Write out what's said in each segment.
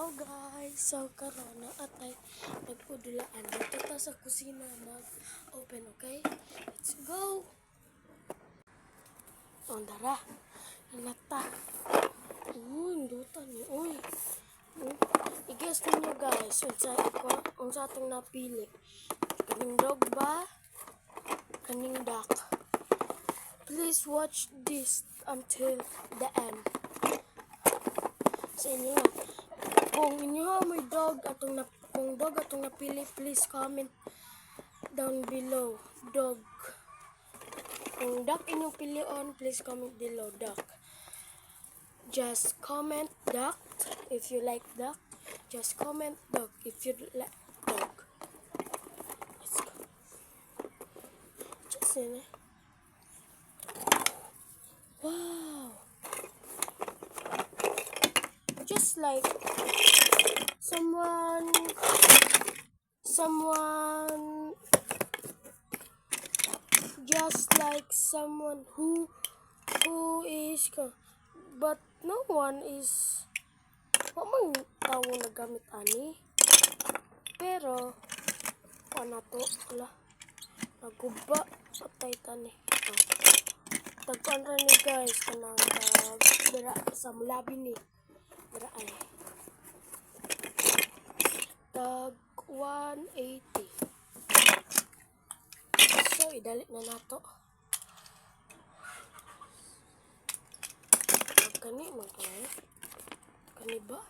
Hello guys! So karon na atay nagpudulaan dito ta sa kusina mag-open, okay? Let's go! On dara. Hilata. Duta ni. Uy. I-guess ninyo guys unsa atong napili. Kaning dog ba? Kaning duck. Please watch this until the end. Sa inyo kung inyo may dog atong napili, please comment down below dog. Kung duck inyong pilion, please comment below duck. Just comment duck if you like duck. Just comment dog if you like dog. Let's go. Just in it. Wow. Just like someone just like someone who is but no one is mang tao nagamit ani, pero ano to wala naguba patay tani tagpan ra ni guys kanang dira sa mulabi ni dira ay tag 180. So idalit na nato. Kani man kani ba?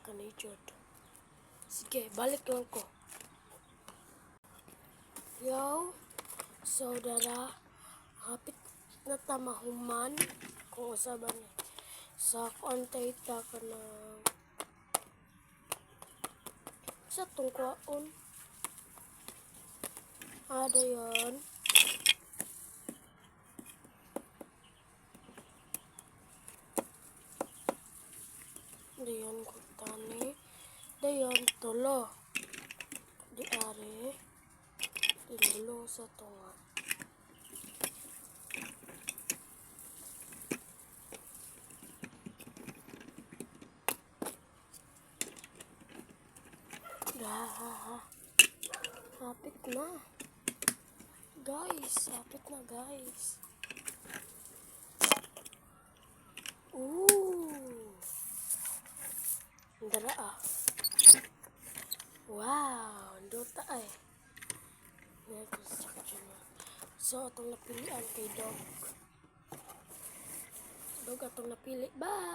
Kani jud. Sige, balik lang ko. Yo, saudara, hapit na tamahuman kung usa ba ni sa kontay ta kanang sa tungkwaon. Ada yon. Dayon kutani. Dayon tolo. Di are. Dinulo sa tunga. Hapit na. Guys, hapit na guys. Dara ah. Wow, duta ay. So, atong napilian kay dog. Dog atong napili. Bye!